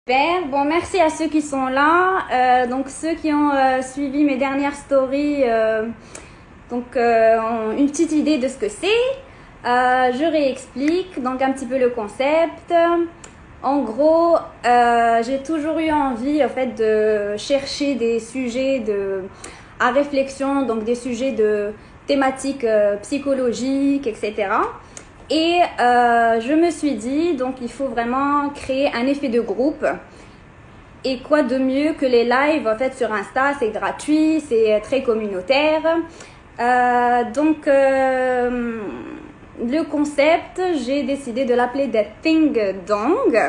Super. Bon, merci à ceux qui sont là. Donc ceux qui ont suivi mes dernières stories, ont une petite idée de ce que c'est. Je réexplique donc un petit peu le concept. En gros, j'ai toujours eu envie en fait de chercher des sujets à réflexion, donc des sujets de thématiques psychologiques, etc. Et je me suis dit, donc il faut vraiment créer un effet de groupe. Et quoi de mieux que les lives en fait sur Insta, c'est gratuit, c'est très communautaire. Le concept, j'ai décidé de l'appeler The Ding Dong.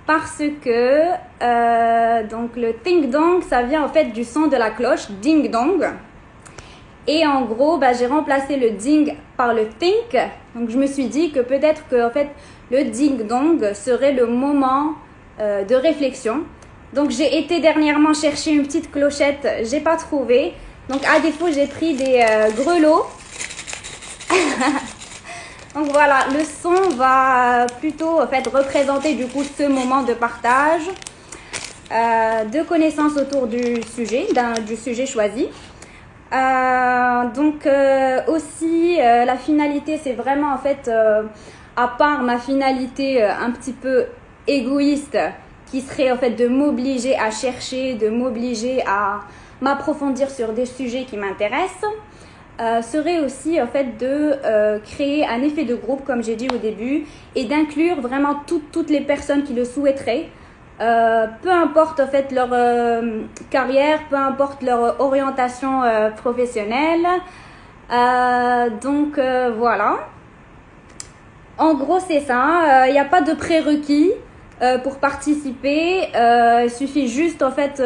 Parce que donc le Ding Dong, ça vient en fait du son de la cloche, Ding Dong. Et en gros, j'ai remplacé le ding par le think. Donc, je me suis dit que peut-être que en fait, le ding-dong serait le moment de réflexion. Donc, j'ai été dernièrement chercher une petite clochette. J'ai pas trouvé. Donc, à défaut, j'ai pris des grelots. Donc, voilà, le son va plutôt en fait représenter du coup ce moment de partage, de connaissances autour du sujet choisi. Aussi la finalité, c'est vraiment en fait à part ma finalité un petit peu égoïste qui serait en fait de m'obliger à chercher, de m'obliger à m'approfondir sur des sujets qui m'intéressent, serait aussi en fait de créer un effet de groupe comme j'ai dit au début et d'inclure vraiment toutes les personnes qui le souhaiteraient. Peu importe en fait leur carrière, peu importe leur orientation professionnelle. Voilà. En gros, c'est ça. Il n'y a pas de prérequis pour participer. Il suffit juste en fait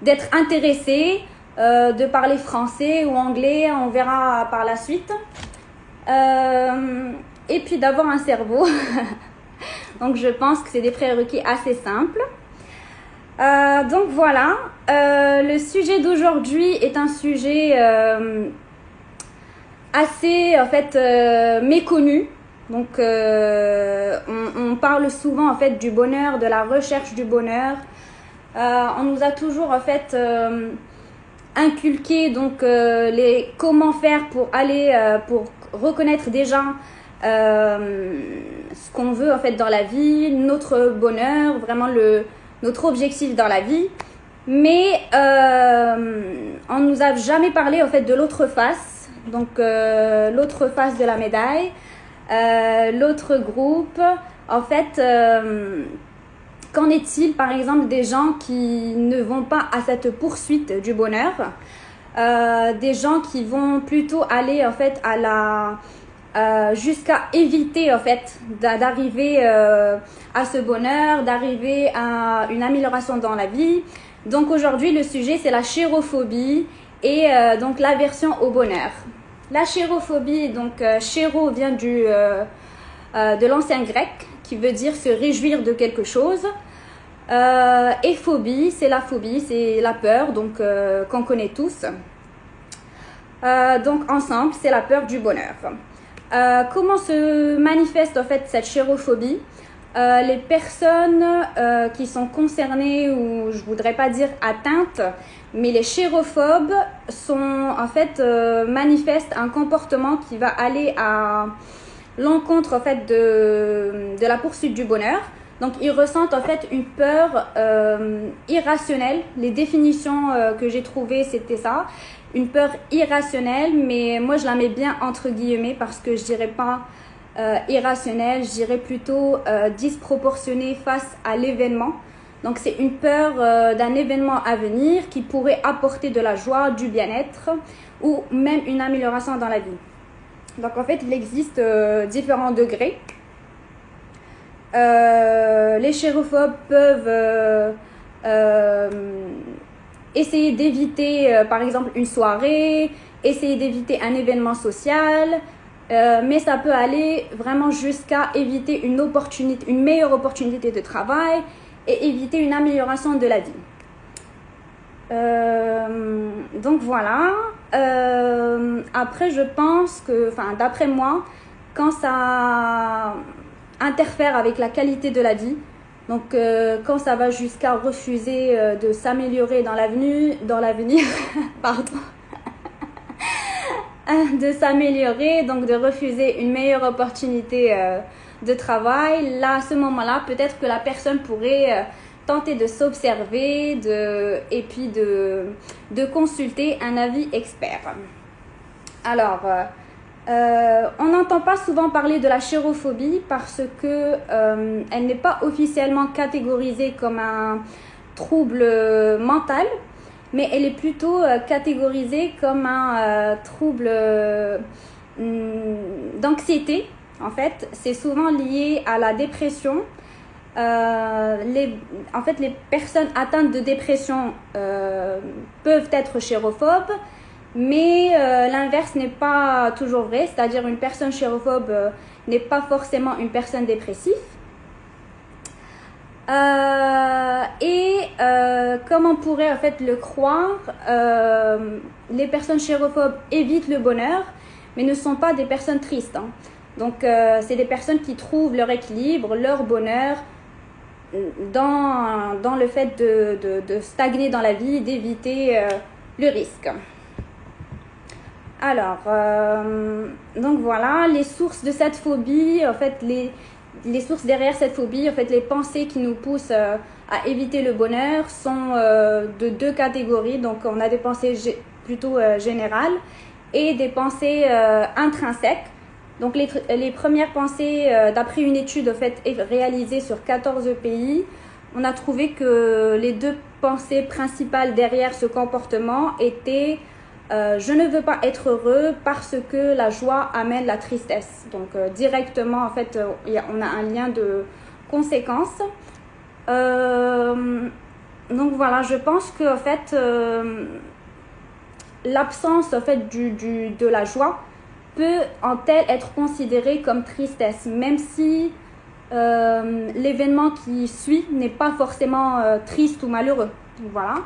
d'être intéressé, de parler français ou anglais. On verra par la suite. Et puis d'avoir un cerveau. Donc, je pense que c'est des prérequis assez simples. Donc, voilà. Le sujet d'aujourd'hui est un sujet assez, en fait, méconnu. Donc, on parle souvent, en fait, du bonheur, de la recherche du bonheur. On nous a toujours, en fait, inculqué, donc, comment faire pour pour reconnaître déjà ce qu'on veut en fait dans la vie, notre bonheur, vraiment notre objectif dans la vie. Mais on nous a jamais parlé en fait de l'autre face, donc l'autre face de la médaille, l'autre groupe. En fait, qu'en est-il par exemple des gens qui ne vont pas à cette poursuite du bonheur, des gens qui vont plutôt aller en fait jusqu'à éviter en fait d'arriver à ce bonheur, d'arriver à une amélioration dans la vie. Donc aujourd'hui le sujet c'est la chérophobie et donc l'aversion au bonheur. La chérophobie, donc chéro vient de l'ancien grec qui veut dire se réjouir de quelque chose. Et phobie, c'est la phobie, c'est la peur, donc qu'on connaît tous. Donc ensemble, c'est la peur du bonheur. Comment se manifeste en fait cette chérophobie? Les personnes qui sont concernées, ou je voudrais pas dire atteintes, mais les chérophobes en fait manifestent un comportement qui va aller à l'encontre en fait de la poursuite du bonheur. Donc ils ressentent en fait une peur irrationnelle. Les définitions que j'ai trouvées c'était ça. Une peur irrationnelle, mais moi je la mets bien entre guillemets parce que je dirais pas irrationnelle, je dirais plutôt disproportionnée face à l'événement. Donc c'est une peur d'un événement à venir qui pourrait apporter de la joie, du bien-être ou même une amélioration dans la vie. Donc en fait il existe différents degrés. Les chérophobes peuvent essayer d'éviter par exemple une soirée, essayer d'éviter un événement social, mais ça peut aller vraiment jusqu'à éviter une meilleure opportunité de travail et éviter une amélioration de la vie. Donc voilà. Après je pense que, d'après moi, quand ça interfère avec la qualité de la vie, Donc, quand ça va jusqu'à refuser de s'améliorer dans l'avenir, pardon, de s'améliorer, donc de refuser une meilleure opportunité de travail, là, à ce moment-là, peut-être que la personne pourrait tenter de s'observer et puis de consulter un avis expert. Alors, on n'entend pas souvent parler de la chérophobie parce que elle n'est pas officiellement catégorisée comme un trouble mental, mais elle est plutôt catégorisée comme un trouble d'anxiété. En fait, c'est souvent lié à la dépression. En fait, les personnes atteintes de dépression peuvent être chérophobes, mais l'inverse n'est pas toujours vrai, c'est-à-dire une personne chérophobe n'est pas forcément une personne dépressive. Comme on pourrait en fait le croire, les personnes chérophobes évitent le bonheur, mais ne sont pas des personnes tristes. Hein. Donc, c'est des personnes qui trouvent leur équilibre, leur bonheur dans le fait de stagner dans la vie, d'éviter le risque. Alors, donc voilà, les sources de cette phobie, en fait, les sources derrière cette phobie, en fait, les pensées qui nous poussent à éviter le bonheur sont de deux catégories. Donc, on a des pensées plutôt générales et des pensées intrinsèques. Donc, les premières pensées, d'après une étude en fait, réalisée sur 14 pays, on a trouvé que les deux pensées principales derrière ce comportement étaient je ne veux pas être heureux parce que la joie amène la tristesse. Donc, directement, en fait, on a un lien de conséquence. Donc, voilà, je pense que, en fait, l'absence, en fait, de la joie peut en tel être considérée comme tristesse, même si l'événement qui suit n'est pas forcément triste ou malheureux. Voilà.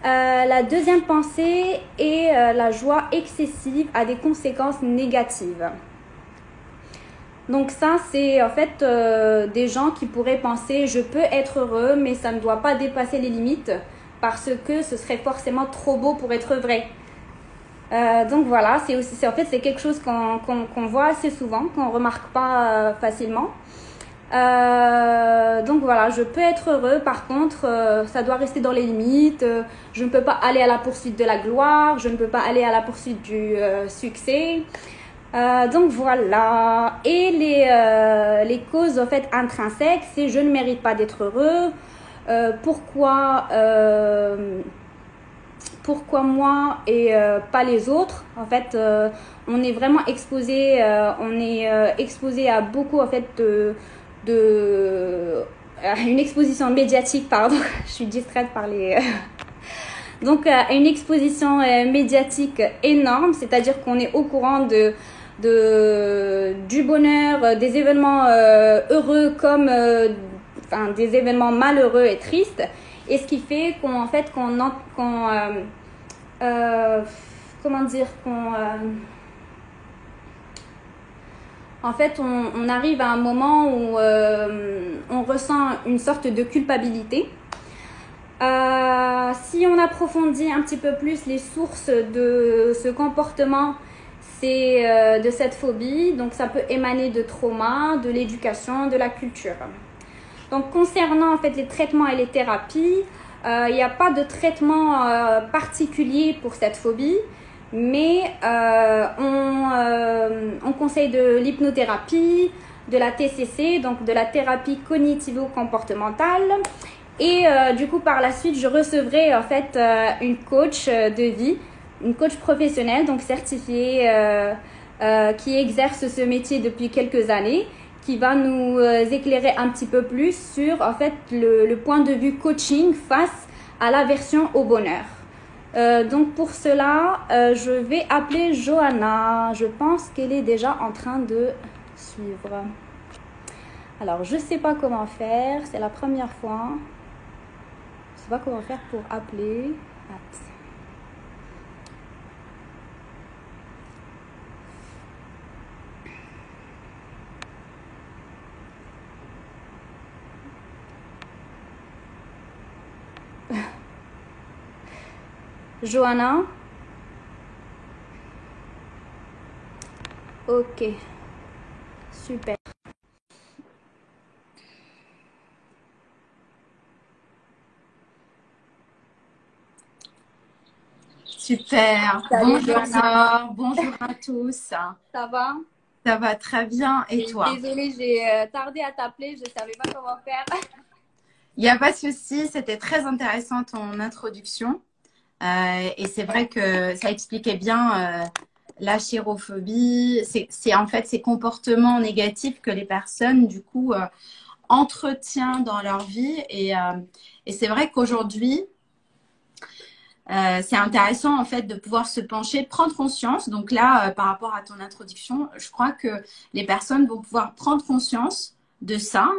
La deuxième pensée est la joie excessive a des conséquences négatives. Donc ça, c'est en fait des gens qui pourraient penser je peux être heureux, mais ça ne doit pas dépasser les limites parce que ce serait forcément trop beau pour être vrai. Donc voilà, en fait c'est quelque chose qu'on voit assez souvent, qu'on remarque pas facilement. Donc voilà, je peux être heureux, par contre ça doit rester dans les limites, je ne peux pas aller à la poursuite de la gloire, je ne peux pas aller à la poursuite du succès. Donc voilà, et les causes en fait intrinsèques, c'est je ne mérite pas d'être heureux, pourquoi moi et pas les autres. En fait, on est vraiment exposé, exposé à beaucoup en fait une exposition médiatique, pardon, je suis distraite par les... Donc, une exposition médiatique énorme, c'est-à-dire qu'on est au courant du bonheur, des événements heureux comme des événements malheureux et tristes, et ce qui fait comment dire, en fait, on arrive à un moment où on ressent une sorte de culpabilité. Si on approfondit un petit peu plus les sources de ce comportement, c'est de cette phobie. Donc, ça peut émaner de trauma, de l'éducation, de la culture. Donc, concernant en fait les traitements et les thérapies, il n'y a pas de traitement particulier pour cette phobie. Mais on conseille de l'hypnothérapie, de la TCC, donc de la thérapie cognitivo-comportementale. Et du coup, par la suite, je recevrai en fait une coach de vie, une coach professionnelle, donc certifiée, qui exerce ce métier depuis quelques années, qui va nous éclairer un petit peu plus sur en fait le point de vue coaching face à l'aversion au bonheur. Donc pour cela, je vais appeler Johanna. Je pense qu'elle est déjà en train de suivre. Alors, je ne sais pas comment faire. C'est la première fois. Je ne sais pas comment faire pour appeler. Johanna? Ok, super. Super. Salut Bonjour Johanna, Laure, bonjour à tous. ça va? Ça va très bien et Oui, toi? désolée, j'ai tardé à t'appeler, je ne savais pas comment faire. Il n'y a pas de souci, c'était très intéressant ton introduction. Et c'est vrai que ça expliquait bien la chérophobie. C'est en fait ces comportements négatifs que les personnes du coup entretiennent dans leur vie. Et c'est vrai qu'aujourd'hui, c'est intéressant en fait de pouvoir se pencher, de prendre conscience. Donc là, par rapport à ton introduction, je crois que les personnes vont pouvoir prendre conscience de ça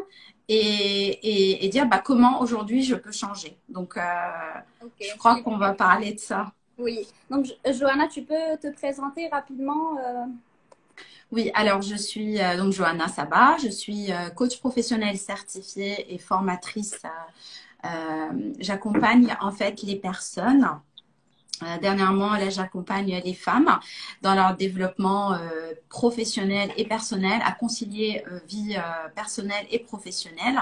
et dire bah, comment aujourd'hui je peux changer. Donc, Ok, je crois qu'on va super. parler de ça. Oui, donc Johanna, tu peux te présenter rapidement Oui, alors je suis donc Johanna Saba, je suis coach professionnel certifiée et formatrice. J'accompagne en fait les personnes. Dernièrement, là, j'accompagne les femmes dans leur développement professionnel et personnel, à concilier vie personnelle et professionnelle.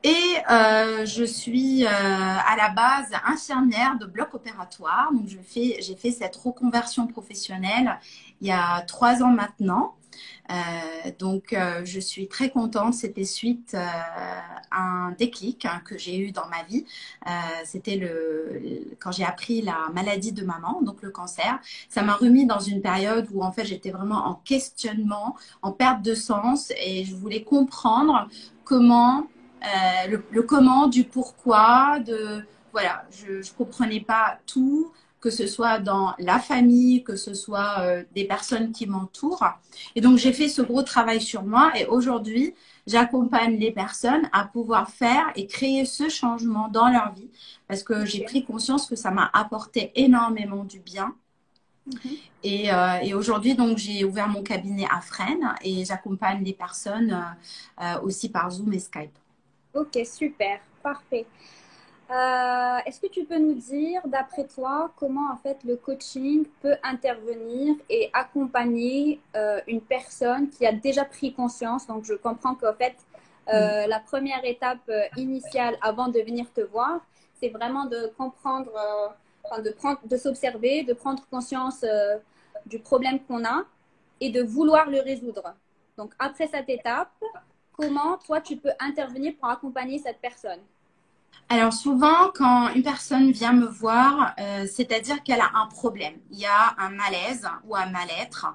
Et je suis à la base infirmière de bloc opératoire. Donc, j'ai fait cette reconversion professionnelle il y a 3 ans maintenant. Je suis très contente. C'était suite à un déclic hein, que j'ai eu dans ma vie. C'était quand j'ai appris la maladie de maman, donc le cancer. Ça m'a remis dans une période où en fait j'étais vraiment en questionnement, en perte de sens, et je voulais comprendre comment le comment, du pourquoi, voilà, je comprenais pas tout, que ce soit dans la famille, que ce soit des personnes qui m'entourent. Et donc j'ai fait ce gros travail sur moi et aujourd'hui j'accompagne les personnes à pouvoir faire et créer ce changement dans leur vie parce que j'ai Ok. pris conscience que ça m'a apporté énormément du bien. Mhm. Et aujourd'hui, donc, j'ai ouvert mon cabinet à Fresnes et j'accompagne les personnes aussi par Zoom et Skype. Ok, super, parfait. Est-ce que tu peux nous dire, d'après toi, comment en fait le coaching peut intervenir et accompagner une personne qui a déjà pris conscience? Donc, je comprends qu'en fait, Oui. la première étape initiale avant de venir te voir, c'est vraiment de comprendre, enfin, de s'observer, de prendre conscience du problème qu'on a et de vouloir le résoudre. Donc, après cette étape, comment toi tu peux intervenir pour accompagner cette personne? Alors souvent, quand une personne vient me voir, c'est-à-dire qu'elle a un problème, il y a un malaise ou un mal-être,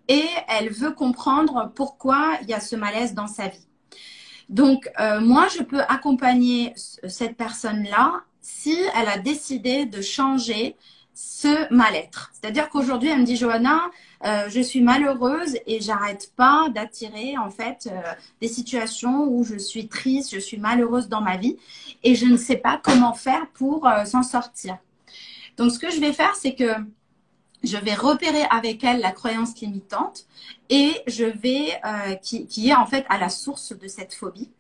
et elle veut comprendre pourquoi il y a ce malaise dans sa vie. Donc, moi, je peux accompagner cette personne-là si elle a décidé de changer ce mal-être. C'est-à-dire qu'aujourd'hui, elle me dit, Johanna, je suis malheureuse et j'arrête pas d'attirer en fait des situations où je suis triste, je suis malheureuse dans ma vie et je ne sais pas comment faire pour s'en sortir. Donc, ce que je vais faire, c'est que je vais repérer avec elle la croyance limitante et je vais qui est en fait à la source de cette phobie.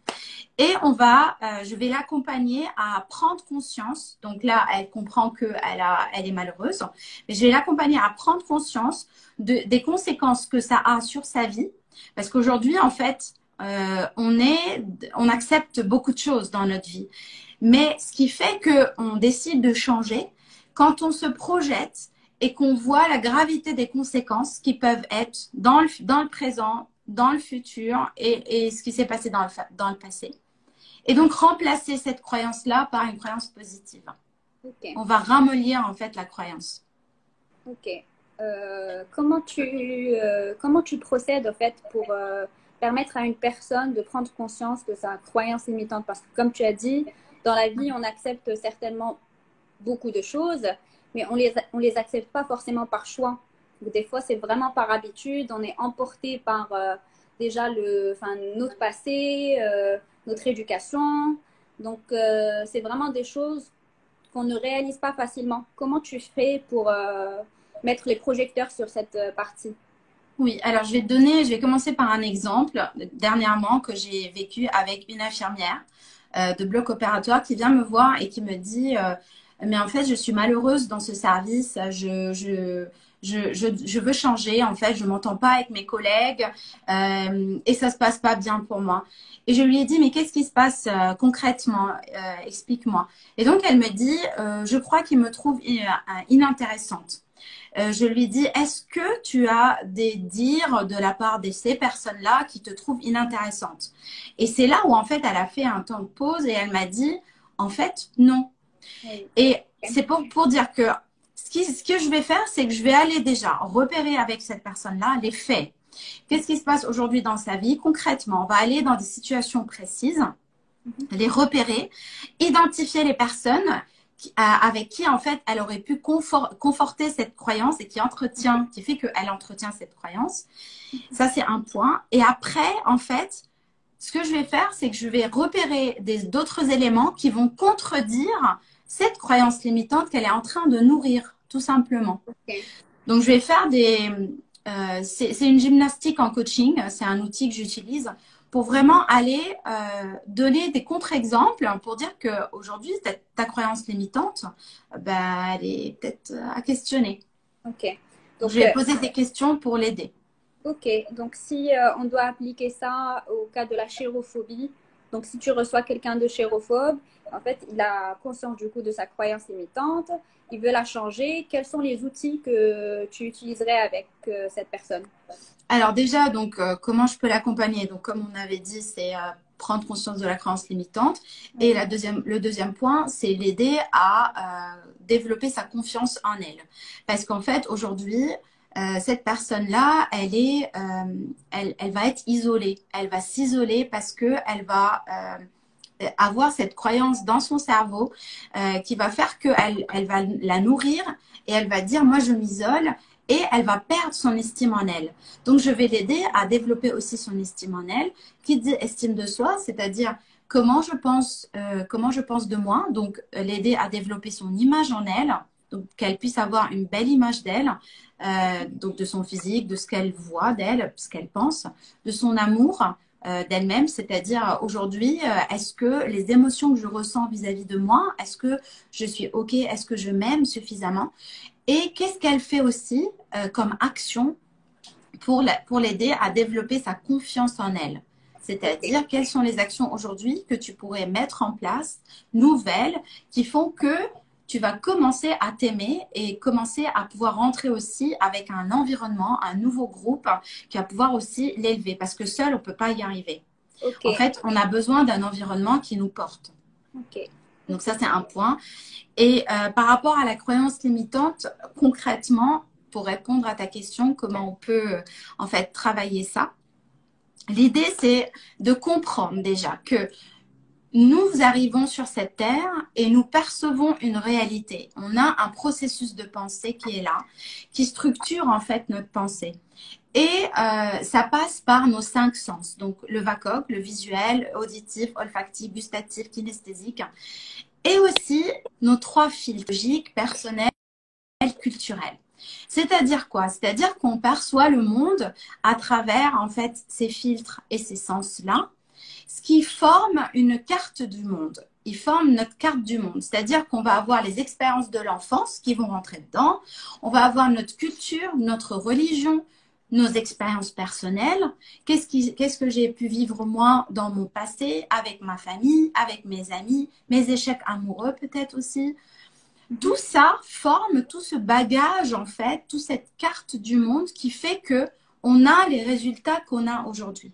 Et je vais l'accompagner à prendre conscience. Donc là, elle comprend elle est malheureuse, mais je vais l'accompagner à prendre conscience des conséquences que ça a sur sa vie, parce qu'aujourd'hui, en fait, on accepte beaucoup de choses dans notre vie, mais ce qui fait qu'on décide de changer quand on se projette et qu'on voit la gravité des conséquences qui peuvent être dans le présent, dans le futur et ce qui s'est passé dans le passé. Et donc remplacer cette croyance-là par une croyance positive. Ok. On va ramollir en fait la croyance. Ok. Comment tu procèdes en fait pour permettre à une personne de prendre conscience de sa croyance limitante? Parce que comme tu as dit, dans la vie, on accepte certainement beaucoup de choses, mais on les accepte pas forcément par choix. Des fois, c'est vraiment par habitude. On est emporté par déjà enfin, notre passé, notre éducation. Donc, c'est vraiment des choses qu'on ne réalise pas facilement. Comment tu fais pour mettre les projecteurs sur cette partie? Oui, alors je vais commencer par un exemple dernièrement que j'ai vécu avec une infirmière de bloc opératoire qui vient me voir et qui me dit mais en fait, je suis malheureuse dans ce service. Je veux changer. En fait, je m'entends pas avec mes collègues et ça se passe pas bien pour moi. Et je lui ai dit, mais qu'est-ce qui se passe concrètement? Explique-moi. Et donc, elle me dit, je crois qu'il me trouve inintéressante. Je lui dis, est-ce que tu as des dires de la part de ces personnes-là qui te trouvent inintéressante? Et c'est là où, en fait, elle a fait un temps de pause et elle m'a dit, en fait, non. Oui. Et c'est pour dire que ce que je vais faire, c'est que je vais aller déjà repérer avec cette personne-là les faits. Qu'est-ce qui se passe aujourd'hui dans sa vie concrètement? On va aller dans des situations précises, les repérer, identifier les personnes avec qui, en fait, elle aurait pu conforter cette croyance et qui fait qu'elle entretient cette croyance. Ça, c'est un point. Et après, en fait, ce que je vais faire, c'est que je vais repérer d'autres éléments qui vont contredire cette croyance limitante qu'elle est en train de nourrir, tout simplement. Okay. Donc, je vais faire c'est une gymnastique en coaching, c'est un outil que j'utilise pour vraiment aller donner des contre-exemples pour dire qu'aujourd'hui, ta croyance limitante, ben, elle est peut-être à questionner. Ok. Donc, je vais poser des questions pour l'aider. Ok, donc si on doit appliquer ça au cas de la chérophobie, donc si tu reçois quelqu'un de chérophobe, en fait, il a conscience du coup de sa croyance limitante, il veut la changer, quels sont les outils que tu utiliserais avec cette personne? Alors déjà, donc, comment je peux l'accompagner? Donc, comme on avait dit, c'est prendre conscience de la croyance limitante. Et le deuxième point, c'est l'aider à développer sa confiance en elle. Parce qu'en fait, aujourd'hui, cette personne-là, elle va être isolée. Elle va s'isoler parce qu'elle va avoir cette croyance dans son cerveau qui va faire elle va la nourrir et elle va dire, moi, je m'isole. Et elle va perdre son estime en elle. Donc, je vais l'aider à développer aussi son estime en elle. Qui dit estime de soi, c'est-à-dire comment je pense de moi. Donc, l'aider à développer son image en elle. Donc, qu'elle puisse avoir une belle image d'elle, donc de son physique, de ce qu'elle voit d'elle, ce qu'elle pense, de son amour d'elle-même. C'est-à-dire, aujourd'hui, est-ce que les émotions que je ressens vis-à-vis de moi, est-ce que je suis OK? Est-ce que je m'aime suffisamment? Et qu'est-ce qu'elle fait aussi comme action pour l'aider à développer sa confiance en elle? C'est-à-dire, quelles sont les actions aujourd'hui que tu pourrais mettre en place, nouvelles, qui font que tu vas commencer à t'aimer et commencer à pouvoir rentrer aussi avec un environnement, un nouveau groupe qui va pouvoir aussi l'élever. Parce que seul, on ne peut pas y arriver. Okay. En fait, on a besoin d'un environnement qui nous porte. Okay. Donc ça, c'est un point. Et par rapport à la croyance limitante, concrètement, pour répondre à ta question, comment on peut en fait travailler ça? L'idée, c'est de comprendre déjà que nous arrivons sur cette terre et nous percevons une réalité. On a un processus de pensée qui est là, qui structure en fait notre pensée. Et ça passe par nos 5 sens. Donc le VACOG, le visuel, auditif, olfactif, gustatif, kinesthésique. Et aussi nos 3 filtres logiques, personnels, culturels. C'est-à-dire quoi? C'est-à-dire qu'on perçoit le monde à travers en fait ces filtres et ces sens-là, ce qui forme une carte du monde. Ils forment notre carte du monde. C'est-à-dire qu'on va avoir les expériences de l'enfance qui vont rentrer dedans. On va avoir notre culture, notre religion, nos expériences personnelles. Qu'est-ce que j'ai pu vivre moi dans mon passé, avec ma famille, avec mes amis, mes échecs amoureux peut-être aussi. Tout ça forme tout ce bagage en fait, toute cette carte du monde qui fait que on a les résultats qu'on a aujourd'hui.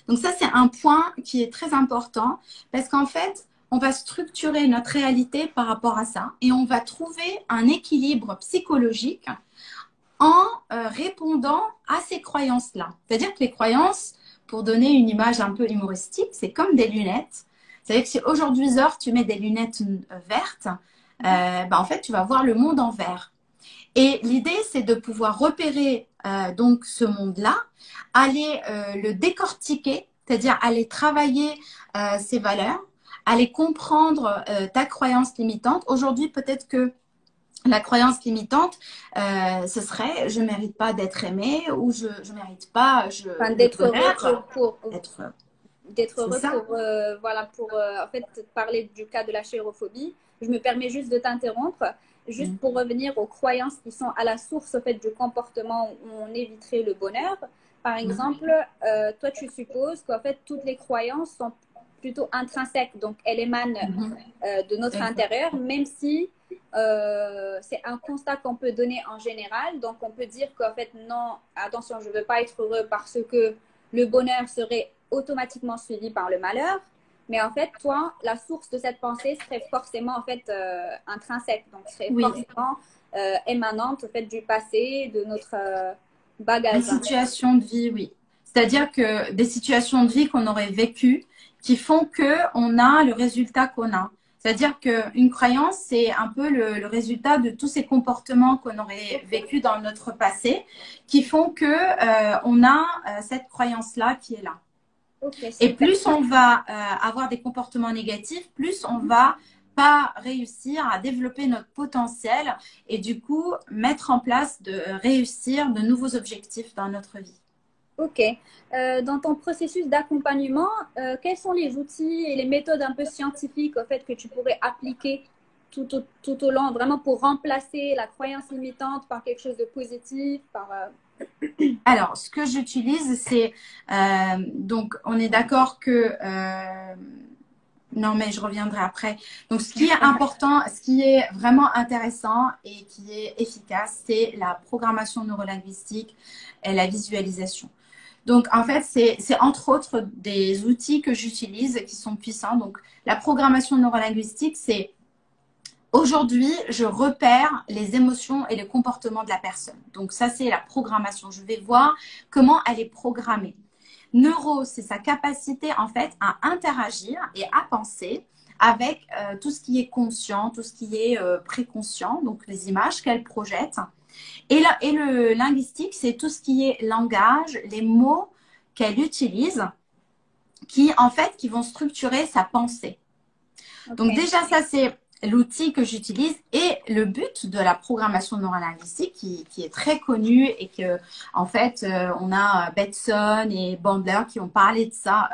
Donc ça, c'est un point qui est très important parce qu'en fait, on va structurer notre réalité par rapport à ça et on va trouver un équilibre psychologique en répondant à ces croyances-là. C'est-à-dire que les croyances, pour donner une image un peu humoristique, c'est comme des lunettes. C'est-à-dire que si aujourd'hui, Zor, tu mets des lunettes vertes, en fait, tu vas voir le monde en vert. Et l'idée, c'est de pouvoir repérer donc ce monde-là, aller le décortiquer, c'est-à-dire aller travailler ses valeurs, aller comprendre ta croyance limitante. Aujourd'hui, peut-être que la croyance limitante, ce serait je ne mérite pas d'être aimée ou je ne mérite pas d'être heureux d'être C'est heureux ça. pour, voilà, pour en fait, parler du cas de la chérophobie. Je me permets juste de t'interrompre, juste Mm. pour revenir aux croyances qui sont à la source, en fait, du comportement où on éviterait le bonheur. Par Mhm. exemple, toi, tu supposes qu'en fait, toutes les croyances sont plutôt intrinsèques, donc elles émanent Mhm. de notre Exact. intérieur, même si c'est un constat qu'on peut donner en général. Donc, on peut dire qu'en fait, non, attention, je ne veux pas être heureux parce que le bonheur serait automatiquement suivi par le malheur. Mais en fait, toi, la source de cette pensée serait forcément en fait intrinsèque, donc serait Oui. forcément émanante en fait du passé, de notre Une bagage. situation de vie, oui. C'est-à-dire que des situations de vie qu'on aurait vécues qui font que on a le résultat qu'on a. C'est-à-dire qu'une croyance, c'est un peu le résultat de tous ces comportements qu'on aurait vécu dans notre passé qui font que on a cette croyance-là qui est là. Ok, Et super. plus on va avoir des comportements négatifs, plus on va pas réussir à développer notre potentiel et du coup mettre en place de réussir de nouveaux objectifs dans notre vie. Ok. Dans ton processus d'accompagnement, quels sont les outils et les méthodes un peu scientifiques au fait que tu pourrais appliquer tout au long, vraiment pour remplacer la croyance limitante par quelque chose de positif, par Alors, ce que j'utilise, c'est donc on est d'accord que non, mais je reviendrai après. Donc, ce qui est important, ce qui est vraiment intéressant et qui est efficace, c'est la programmation neurolinguistique et la visualisation. Donc, en fait, c'est entre autres des outils que j'utilise qui sont puissants. Donc, la programmation neurolinguistique, c'est aujourd'hui, je repère les émotions et les comportements de la personne. Donc, ça, c'est la programmation. Je vais voir comment elle est programmée. Neuro, c'est sa capacité en fait à interagir et à penser avec tout ce qui est conscient, tout ce qui est préconscient, donc les images qu'elle projette. Et le linguistique, c'est tout ce qui est langage, les mots qu'elle utilise, qui en fait qui vont structurer sa pensée. Donc ok. déjà, ça c'est l'outil que j'utilise et le but de la programmation neurolinguistique qui est très connu et que en fait on a Bateson et Bandler qui ont parlé de ça,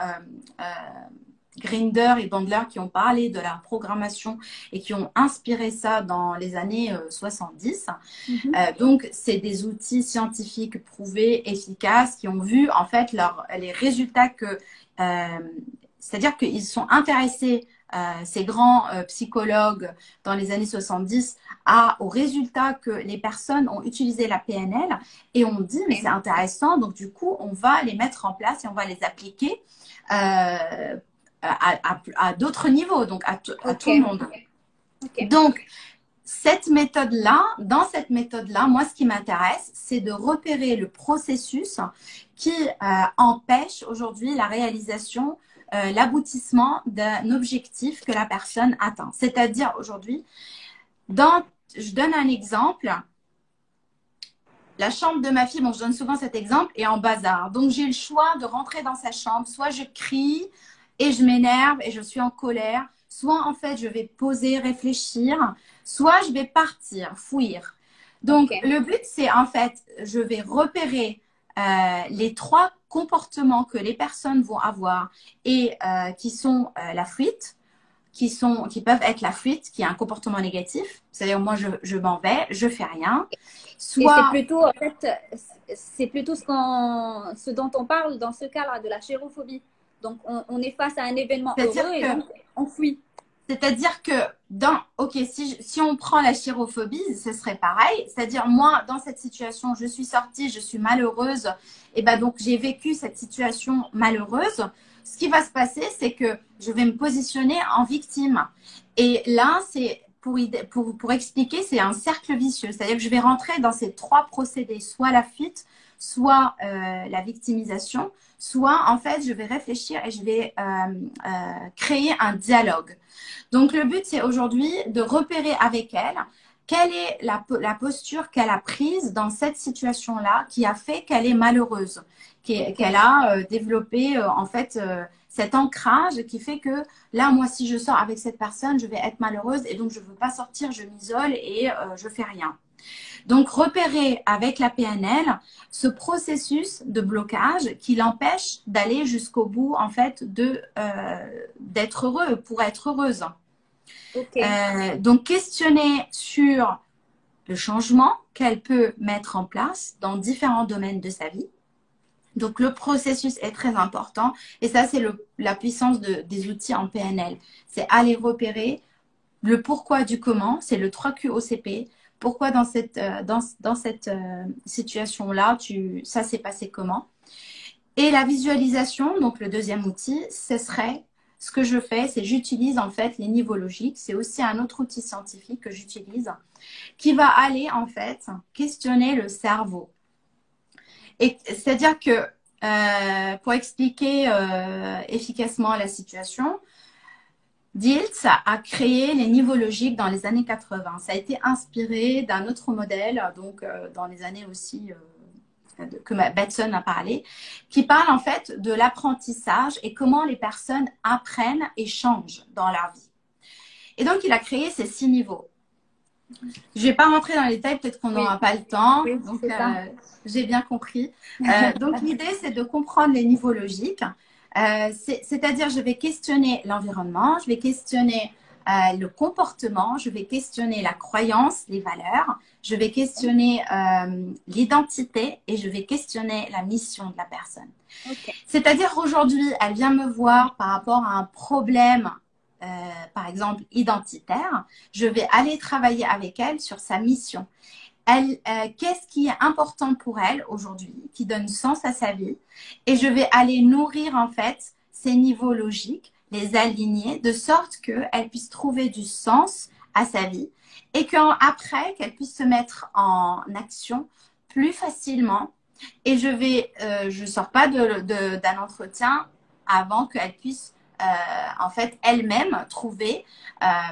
Grinder et Bandler qui ont parlé de la programmation et qui ont inspiré ça dans les années 70. Mhm. Donc c'est des outils scientifiques prouvés, efficaces, qui ont vu en fait les résultats que c'est-à-dire qu'ils sont intéressés ces grands psychologues dans les années 70 aux résultats que les personnes ont utilisé la PNL et on dit mais c'est Ok. intéressant donc du coup on va les mettre en place et on va les appliquer à d'autres niveaux donc à Ok. tout le monde. Ok. Donc dans cette méthode-là, moi, ce qui m'intéresse, c'est de repérer le processus qui empêche aujourd'hui la réalisation, l'aboutissement d'un objectif que la personne atteint. C'est-à-dire aujourd'hui, je donne un exemple. La chambre de ma fille, bon, je donne souvent cet exemple, est en bazar. Donc, j'ai le choix de rentrer dans sa chambre. Soit je crie et je m'énerve et je suis en colère. Soit, en fait, je vais poser, réfléchir. Soit je vais partir, fuir. Donc, Ok. le but, c'est en fait, je vais repérer les trois comportements que les personnes vont avoir et qui sont la fuite, qui peuvent être la fuite, qui est un comportement négatif. C'est-à-dire, moi, je m'en vais, je fais rien. Et c'est Soit plutôt, en fait, c'est plutôt ce dont on parle dans ce cas-là, de la chérophobie. Donc, on est face à un événement heureux C'est-à-dire et que, donc on fuit. c'est-à-dire que ok, si on prend la chérophobie, ce serait pareil. C'est-à-dire, moi, dans cette situation, je suis sortie, je suis malheureuse, et ben donc j'ai vécu cette situation malheureuse. Ce qui va se passer, c'est que je vais me positionner en victime. Et là, c'est pour expliquer, c'est un cercle vicieux. C'est-à-dire que je vais rentrer dans ces trois procédés, soit la fuite, soit la victimisation, soit en fait, je vais réfléchir et je vais créer un dialogue. Donc, le but, c'est aujourd'hui de repérer avec elle quelle est la posture qu'elle a prise dans cette situation-là qui a fait qu'elle est malheureuse, Ok. qu'elle a développé en fait cet ancrage qui fait que là, moi, si je sors avec cette personne, je vais être malheureuse et donc je ne veux pas sortir, je m'isole et je fais rien. Donc, repérer avec la PNL ce processus de blocage qui l'empêche d'aller jusqu'au bout, en fait, d'être heureux, pour être heureuse. Donc, questionner sur le changement qu'elle peut mettre en place dans différents domaines de sa vie. Donc, le processus est très important. Et ça, c'est la puissance des outils en PNL. C'est aller repérer le pourquoi du comment. C'est le 3QOCP. Pourquoi dans cette situation-là, ça s'est passé comment? Et la visualisation, donc le deuxième outil, ce que je fais, c'est j'utilise en fait les niveaux logiques. C'est aussi un autre outil scientifique que j'utilise qui va aller en fait questionner le cerveau. Et c'est-à-dire que pour expliquer efficacement la situation, Diels a créé les niveaux logiques dans les années 80. Ça a été inspiré d'un autre modèle, donc dans les années aussi que Bateson a parlé, qui parle en fait de l'apprentissage et comment les personnes apprennent et changent dans leur vie. Et donc, il a créé ces 6 niveaux. Je ne vais pas rentrer dans les détails, peut-être qu'on n'aura pas le temps. Oui, donc, j'ai bien compris. Donc, l'idée, c'est de comprendre les niveaux logiques. C'est-à-dire, je vais questionner l'environnement, je vais questionner le comportement, je vais questionner la croyance, les valeurs, je vais questionner l'identité et je vais questionner la mission de la personne. C'est-à-dire, aujourd'hui, elle vient me voir par rapport à un problème par exemple identitaire, je vais aller travailler avec elle sur sa mission. Qu'est-ce qui est important pour elle aujourd'hui, qui donne sens à sa vie, et je vais aller nourrir en fait ces niveaux logiques, les aligner de sorte qu'elle puisse trouver du sens à sa vie et qu'après qu'elle puisse se mettre en action plus facilement. Et je sors pas d'un entretien avant qu'elle puisse en fait, elle-même trouver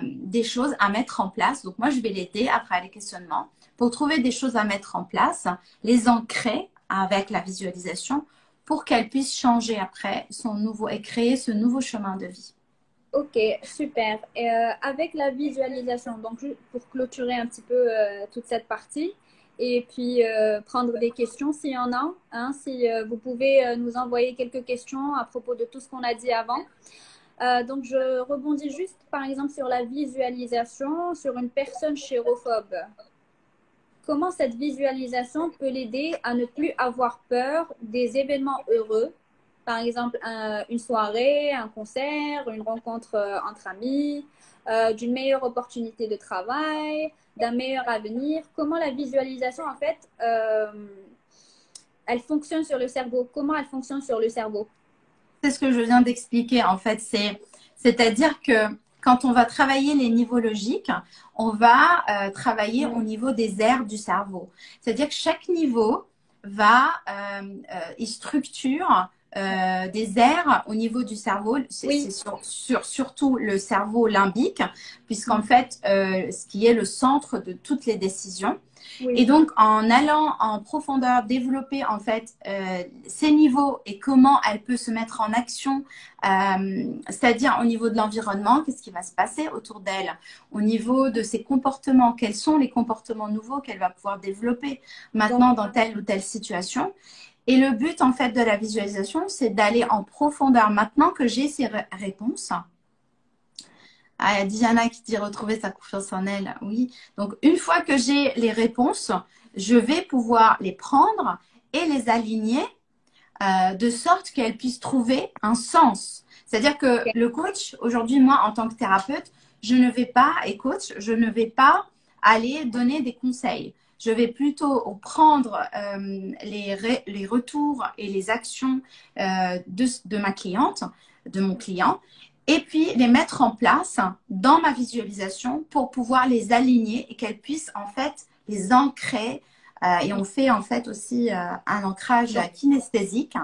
des choses à mettre en place. Donc, moi, je vais l'aider après les questionnements pour trouver des choses à mettre en place, les ancrer avec la visualisation pour qu'elle puisse changer après et créer ce nouveau chemin de vie. Ok, super. Et, avec la visualisation, donc pour clôturer un petit peu toute cette partie, et puis prendre des questions s'il y en a. Hein, si vous pouvez nous envoyer quelques questions à propos de tout ce qu'on a dit avant. Donc, je rebondis juste, par exemple, sur la visualisation sur une personne chérophobe. Comment cette visualisation peut l'aider à ne plus avoir peur des événements heureux, par exemple une soirée, un concert, une rencontre entre amis, d'une meilleure opportunité de travail, d'un meilleur avenir? Comment la visualisation, en fait, elle fonctionne sur le cerveau? Comment elle fonctionne sur le cerveau? C'est ce que je viens d'expliquer, en fait. C'est-à-dire que quand on va travailler les niveaux logiques, on va travailler au niveau des aires du cerveau. C'est-à-dire que chaque niveau il structure des aires au niveau du cerveau. C'est surtout le cerveau limbique, puisqu'en fait, ce qui est le centre de toutes les décisions. Oui. Et donc, en allant en profondeur développer en fait ces niveaux et comment elle peut se mettre en action, c'est-à-dire au niveau de l'environnement, qu'est-ce qui va se passer autour d'elle, au niveau de ses comportements, quels sont les comportements nouveaux qu'elle va pouvoir développer maintenant dans telle ou telle situation. Et le but en fait de la visualisation, c'est d'aller en profondeur maintenant que j'ai ces réponses. Ah, il y a Diana qui dit retrouver sa confiance en elle. Oui. Donc, une fois que j'ai les réponses, je vais pouvoir les prendre et les aligner de sorte qu'elles puissent trouver un sens. C'est-à-dire que le coach, aujourd'hui, moi, en tant que thérapeute, je ne vais pas aller donner des conseils. Je vais plutôt prendre les retours et les actions de ma cliente, de mon client, et puis les mettre en place dans ma visualisation pour pouvoir les aligner et qu'elles puissent en fait les ancrer. Et on fait en fait aussi un ancrage kinesthésique.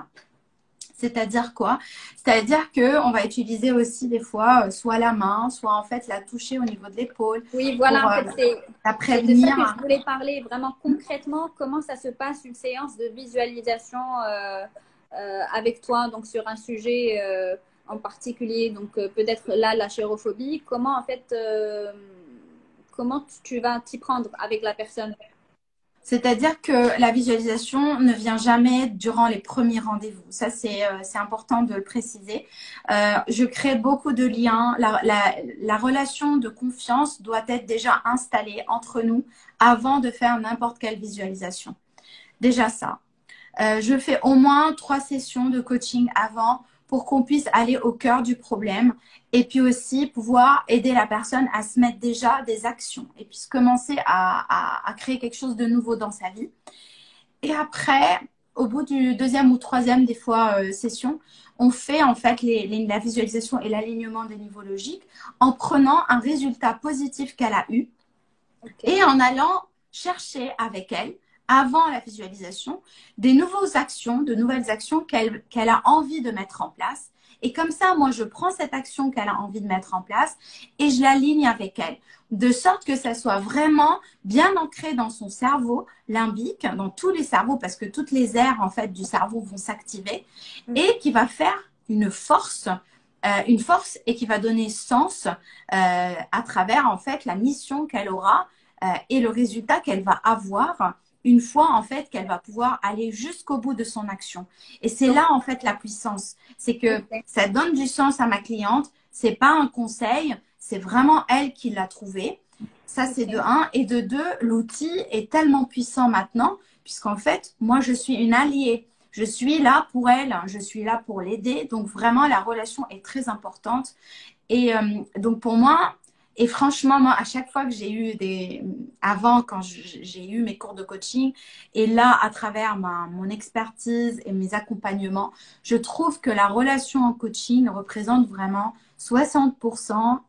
C'est-à-dire quoi? C'est-à-dire qu'on va utiliser aussi des fois soit la main, soit en fait la toucher au niveau de l'épaule. Oui, voilà, en fait, c'est la prévenir. C'est de ça que je voulais parler vraiment concrètement, comment ça se passe une séance de visualisation avec toi, donc sur un sujet en particulier, donc peut-être là la chérophobie, comment en fait, comment tu vas t'y prendre avec la personne? C'est-à-dire que la visualisation ne vient jamais durant les premiers rendez-vous. Ça, c'est important de le préciser. Je crée beaucoup de liens. La relation de confiance doit être déjà installée entre nous avant de faire n'importe quelle visualisation. Déjà ça. Je fais au moins 3 sessions de coaching avant pour qu'on puisse aller au cœur du problème et puis aussi pouvoir aider la personne à se mettre déjà des actions et puis commencer à créer quelque chose de nouveau dans sa vie. Et après, au bout du deuxième ou troisième des fois session, on fait en fait la visualisation et l'alignement des niveaux logiques en prenant un résultat positif qu'elle a eu et en allant chercher avec elle avant la visualisation, de nouvelles actions qu'elle a envie de mettre en place. Et comme ça, moi, je prends cette action qu'elle a envie de mettre en place et je l'aligne avec elle, de sorte que ça soit vraiment bien ancré dans son cerveau limbique, dans tous les cerveaux, parce que toutes les aires, en fait, du cerveau vont s'activer et qui va faire une force et qui va donner sens à travers, en fait, la mission qu'elle aura et le résultat qu'elle va avoir une fois en fait qu'elle va pouvoir aller jusqu'au bout de son action. Et c'est là en fait la puissance, c'est que ça donne du sens à ma cliente, c'est pas un conseil, c'est vraiment elle qui l'a trouvé. Ça c'est de un, et de deux, l'outil est tellement puissant maintenant puisqu'en fait moi je suis une alliée, je suis là pour elle, je suis là pour l'aider, donc vraiment la relation est très importante. Et donc pour moi, et franchement, moi, à chaque fois que j'ai eu avant, quand j'ai eu mes cours de coaching, et là, à travers mon expertise et mes accompagnements, je trouve que la relation en coaching représente vraiment 60%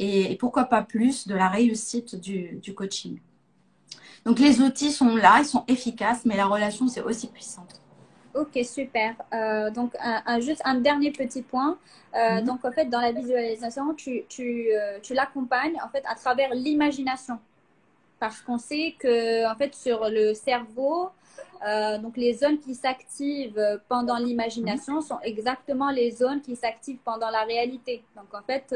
et pourquoi pas plus de la réussite du coaching. Donc, les outils sont là, ils sont efficaces, mais la relation, c'est aussi puissante. Ok, super. Donc, juste un dernier petit point. Donc, en fait, dans la visualisation, tu l'accompagnes en fait à travers l'imagination. Parce qu'on sait que, en fait, sur le cerveau, donc les zones qui s'activent pendant l'imagination sont exactement les zones qui s'activent pendant la réalité. Donc, en fait,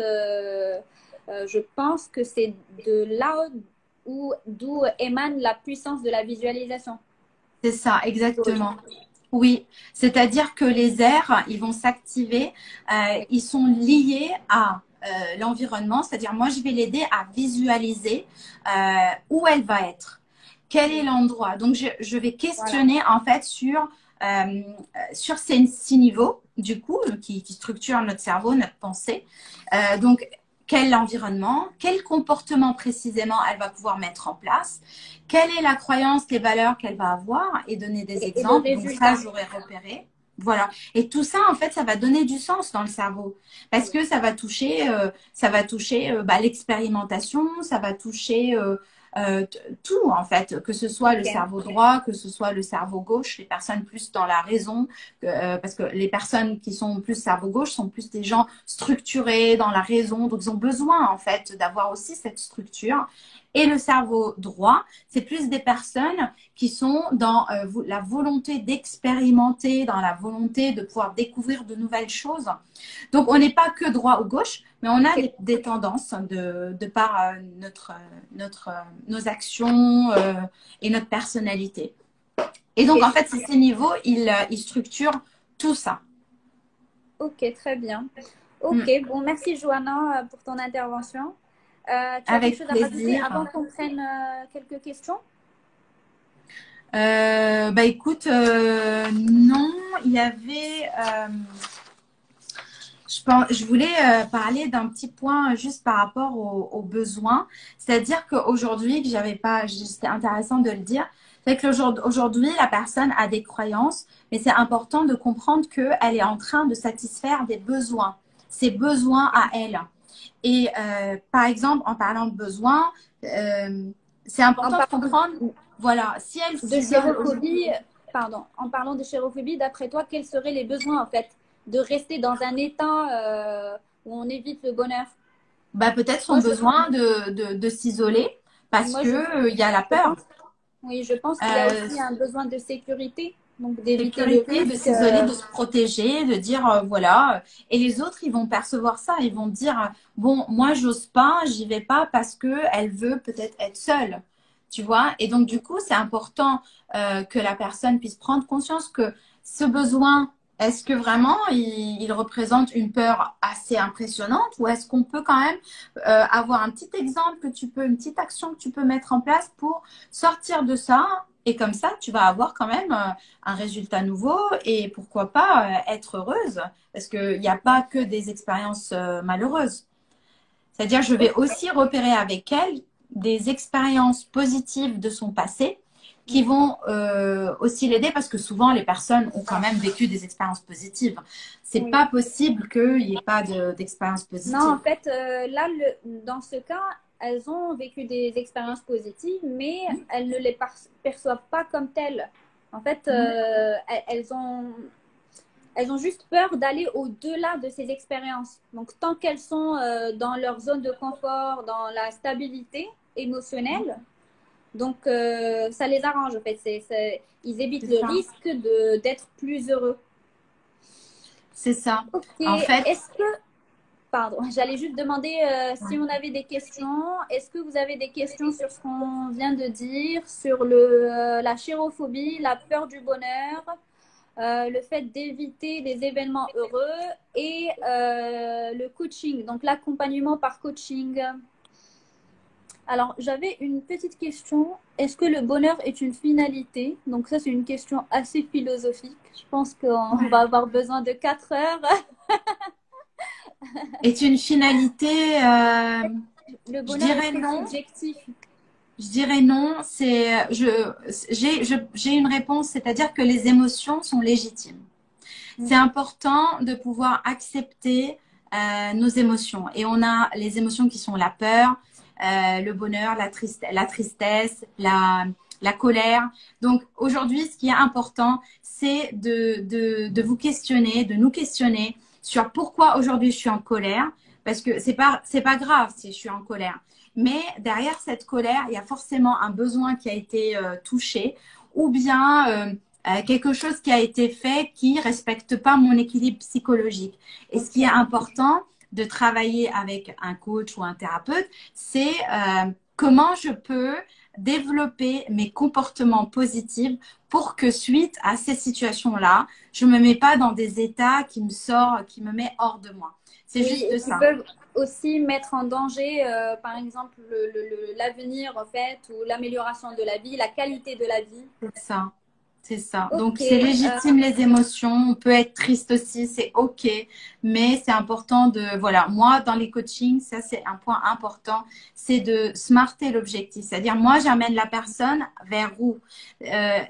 je pense que c'est de là d'où émane la puissance de la visualisation. C'est ça, exactement. Oui, c'est-à-dire que les aires, ils vont s'activer, ils sont liés à l'environnement, c'est-à-dire moi, je vais l'aider à visualiser où elle va être, quel est l'endroit. Donc, je vais questionner en fait sur ces 6 niveaux, du coup, qui structurent notre cerveau, notre pensée. Donc, quel environnement, quel comportement précisément elle va pouvoir mettre en place, quelle est la croyance, les valeurs qu'elle va avoir et donner des exemples. Donc ça, j'aurais repéré. Voilà. Et tout ça, en fait, ça va donner du sens dans le cerveau parce que ça va toucher l'expérimentation, ça va toucher tout, en fait, que ce soit le cerveau droit, que ce soit le cerveau gauche, les personnes plus dans la raison, parce que les personnes qui sont plus cerveau gauche sont plus des gens structurés dans la raison, donc ils ont besoin, en fait, d'avoir aussi cette structure. Et le cerveau droit, c'est plus des personnes qui sont dans la volonté d'expérimenter, dans la volonté de pouvoir découvrir de nouvelles choses. Donc, on n'est pas que droit ou gauche, mais on a des tendances de par nos actions et notre personnalité. Et donc, en fait, ces niveaux, ils structurent tout ça. Ok, très bien. Ok, bon, merci Johanna pour ton intervention. Tu as Avec quelque chose à rajouter plaisir. avant qu'on prenne quelques questions? Écoute, non, il y avait... je voulais parler d'un petit point juste par rapport aux besoins. C'est-à-dire qu'aujourd'hui, c'était intéressant de le dire, c'est qu'aujourd'hui, la personne a des croyances, mais c'est important de comprendre qu'elle est en train de satisfaire des besoins, ses besoins à elle. Et par exemple, en parlant de besoins, c'est important de comprendre, voilà, si elle chérophobie, en parlant de chérophobie, d'après toi, quels seraient les besoins en fait de rester dans un état où on évite le bonheur? Peut-être son besoin de s'isoler parce qu'il y a la peur. Oui, je pense qu'il y a aussi un besoin de sécurité. Donc d'éviter le Sécurité, de risque. s'isoler, de se protéger, de dire voilà. Et les autres, ils vont percevoir ça. Ils vont dire bon, moi, j'ose pas, j'y vais pas parce que elle veut peut-être être seule. Tu vois? Et donc, du coup, c'est important que la personne puisse prendre conscience que ce besoin, est-ce que vraiment il représente une peur assez impressionnante ou est-ce qu'on peut quand même avoir un petit exemple que tu peux, une petite action que tu peux mettre en place pour sortir de ça? Et comme ça, tu vas avoir quand même un résultat nouveau et pourquoi pas être heureuse parce qu'il n'y a pas que des expériences malheureuses. C'est-à-dire, je vais aussi repérer avec elle des expériences positives de son passé qui vont aussi l'aider parce que souvent les personnes ont quand même vécu des expériences positives. C'est Oui. pas possible qu'il n'y ait pas d'expérience Non, positive. en fait, là, dans ce cas, elles ont vécu des expériences positives, mais elles ne les perçoivent pas comme telles. En fait, elles ont juste peur d'aller au-delà de ces expériences. Donc, tant qu'elles sont dans leur zone de confort, dans la stabilité émotionnelle, donc ça les arrange, en fait. Ils évitent C'est le ça. risque d'être plus heureux. C'est ça. Ok, En fait, est-ce que pardon, j'allais juste demander si on avait des questions. Est-ce que vous avez des questions sur ce qu'on vient de dire, sur la chérophobie, la peur du bonheur, le fait d'éviter les événements heureux et le coaching, donc l'accompagnement par coaching. Alors, j'avais une petite question. Est-ce que le bonheur est une finalité? Donc ça, c'est une question assez philosophique. Je pense qu'on va avoir besoin de 4 heures. est une finalité, Le je bonheur dirais est-il non. subjectif? Je dirais non. J'ai une réponse, c'est-à-dire que les émotions sont légitimes. C'est important de pouvoir accepter nos émotions. Et on a les émotions qui sont la peur, le bonheur, la tristesse, la colère. Donc aujourd'hui, ce qui est important, c'est de vous questionner, de nous questionner sur pourquoi aujourd'hui je suis en colère. Parce que c'est pas grave si je suis en colère. Mais derrière cette colère, il y a forcément un besoin qui a été touché ou bien quelque chose qui a été fait qui respecte pas mon équilibre psychologique. Et ce qui est important de travailler avec un coach ou un thérapeute, c'est comment je peux développer mes comportements positifs pour que suite à ces situations-là, je me mets pas dans des états qui me met hors de moi. C'est Oui, juste et qui ça. peuvent aussi mettre en danger, par exemple, l'avenir, en fait, ou l'amélioration de la vie, la qualité de la vie. C'est ça. C'est ça. Donc, Ok, c'est légitime les émotions. On peut être triste aussi, c'est OK. Mais c'est important de, voilà, moi, dans les coachings, ça, c'est un point important, c'est de smarter l'objectif. C'est-à-dire, moi, j'amène la personne vers où?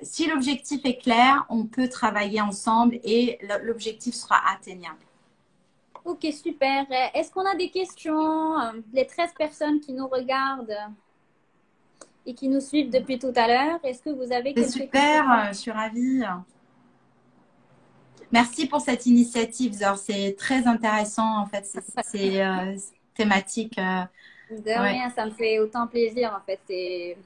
Si l'objectif est clair, on peut travailler ensemble et l'objectif sera atteignable. ok, super. Est-ce qu'on a des questions? Les 13 personnes qui nous regardent et qui nous suivent depuis tout à l'heure, est-ce que vous avez C'est quelques questions? super, je suis ravie. Merci pour cette initiative, Zor. C'est très intéressant, en fait, ces thématiques. De Ouais, rien, ça me fait autant plaisir, en fait. C'est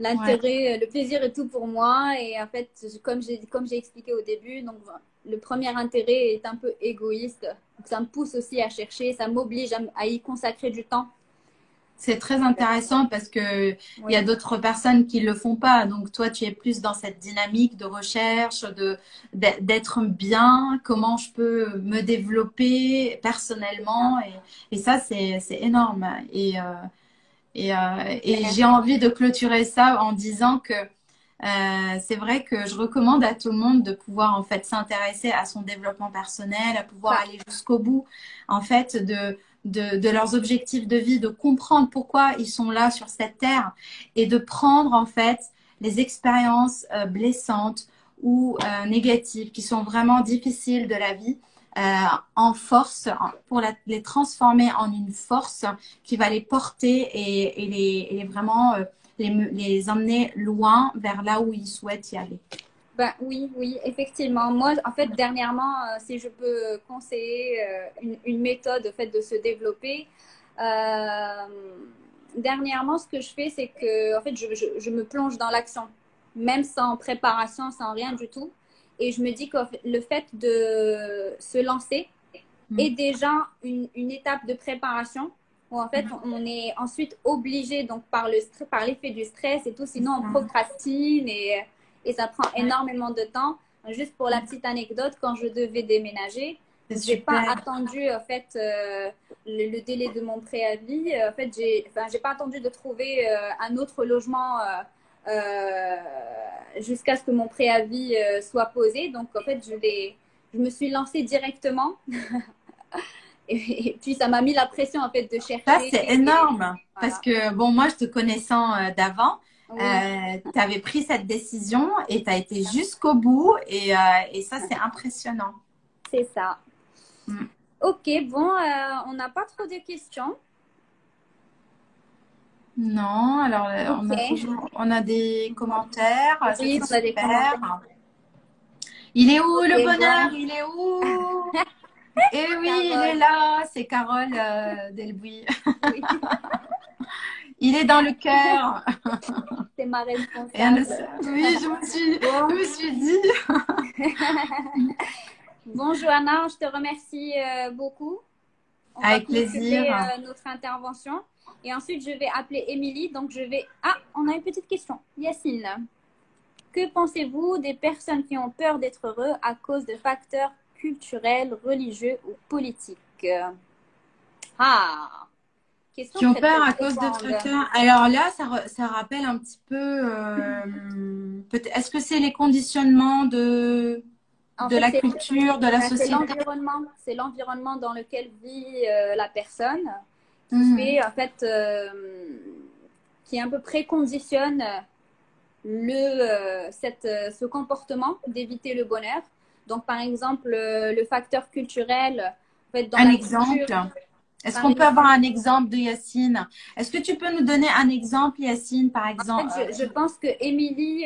ouais, l'intérêt, le plaisir est tout pour moi. Et en fait, comme j'ai expliqué au début, donc le premier intérêt est un peu égoïste. Donc, ça me pousse aussi à chercher, ça m'oblige à y consacrer du temps. c'est très intéressant parce que il y a Oui, d'autres personnes qui le font pas. Donc toi, tu es plus dans cette dynamique de recherche, d'être bien, comment je peux me développer personnellement et ça c'est énorme. Et j'ai envie de clôturer ça en disant que c'est vrai que je recommande à tout le monde de pouvoir en fait s'intéresser à son développement personnel, à pouvoir bah, aller jusqu'au bout en fait de leurs objectifs de vie, de comprendre pourquoi ils sont là sur cette terre et de prendre en fait les expériences blessantes ou négatives qui sont vraiment difficiles de la vie en force pour les transformer en une force qui va les porter et vraiment les emmener loin vers là où ils souhaitent y aller. ben, oui, oui, effectivement. Moi, en fait, dernièrement, si je peux conseiller une méthode en fait, de se développer, dernièrement, ce que je fais, c'est que en fait, je me plonge dans l'action. même sans préparation, sans rien du tout. Et je me dis que le fait de se lancer est déjà une étape de préparation où en fait on est ensuite obligé, donc par l'effet du stress et tout, sinon on procrastine et ça prend énormément de temps. Juste pour la petite anecdote, quand je devais déménager, j'ai pas attendu en fait le délai de mon préavis. En fait, j'ai pas attendu de trouver un autre logement jusqu'à ce que mon préavis soit posé. Donc en fait, je me suis lancée directement. Et puis ça m'a mis la pression en fait de chercher. Ça, c'est énorme. Parce que bon, moi, je te connaissant d'avant, tu avais pris cette décision et tu as été jusqu'au bout et ça, c'est impressionnant. C'est ça. Ok, bon, on n'a pas trop de questions. Non, alors on a des commentaires. Oui, on a des commentaires. Il est où le bonheur? Il est où? Eh oui, Carole. Il est là, c'est Carole Delbouy. Oui. Il est dans le cœur. C'est ma responsable. Oui, je me suis dit. Bon, Johanna, je te remercie beaucoup. On Avec plaisir. Notre intervention. Et ensuite, je vais appeler Émilie. Donc, Ah, on a une petite question. Yacine, que pensez-vous des personnes qui ont peur d'être heureux à cause de facteurs culturels, religieux ou politiques? Question qui ont peur à cause de facteurs. Alors là, ça rappelle un petit peu. Est-ce que c'est les conditionnements de la culture, de la société? C'est l'environnement dans lequel vit la personne qui fait, en fait, qui un peu préconditionne ce comportement d'éviter le bonheur. Donc, par exemple, le facteur culturel, en fait, dans un exemple. Est-ce qu'on peut avoir un exemple de Yacine? Est-ce que tu peux nous donner un exemple, Yacine, par exemple? En fait, je pense que Émilie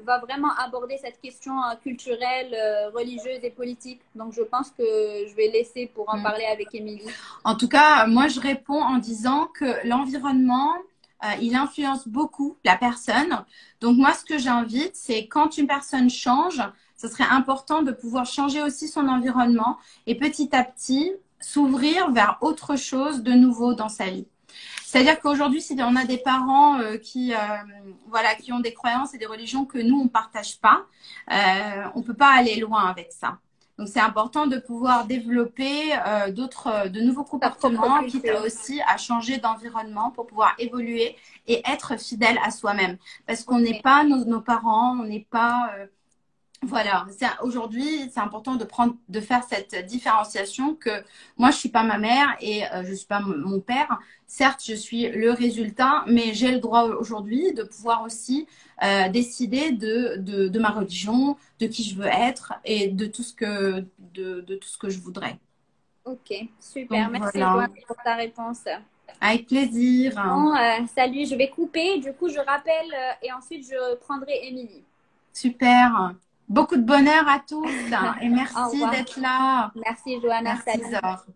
va vraiment aborder cette question culturelle, religieuse et politique. Donc, je pense que je vais laisser pour en parler avec Émilie. En tout cas, moi, je réponds en disant que l'environnement, il influence beaucoup la personne. Donc, moi, ce que j'invite, c'est quand une personne change, ce serait important de pouvoir changer aussi son environnement et petit à petit, s'ouvrir vers autre chose de nouveau dans sa vie. C'est-à-dire qu'aujourd'hui, si on a des parents qui ont des croyances et des religions que nous, on ne partage pas, on ne peut pas aller loin avec ça. Donc, c'est important de pouvoir développer de nouveaux comportements, quitte aussi à changer d'environnement pour pouvoir évoluer et être fidèle à soi-même. Parce qu'on n'est pas nos parents, on n'est pas... Voilà, aujourd'hui, c'est important de faire cette différenciation que moi, je suis pas ma mère et je suis pas mon père. Certes, je suis le résultat, mais j'ai le droit aujourd'hui de pouvoir aussi décider de ma religion, de qui je veux être et de tout ce que je voudrais. Ok, super. Donc, merci voilà. Pour ta réponse. Avec plaisir. Bon, salut, je vais couper. Du coup, je rappelle et ensuite je prendrai Émilie. Super. Beaucoup de bonheur à tous et merci d'être là. Merci Johanna. Merci, salut.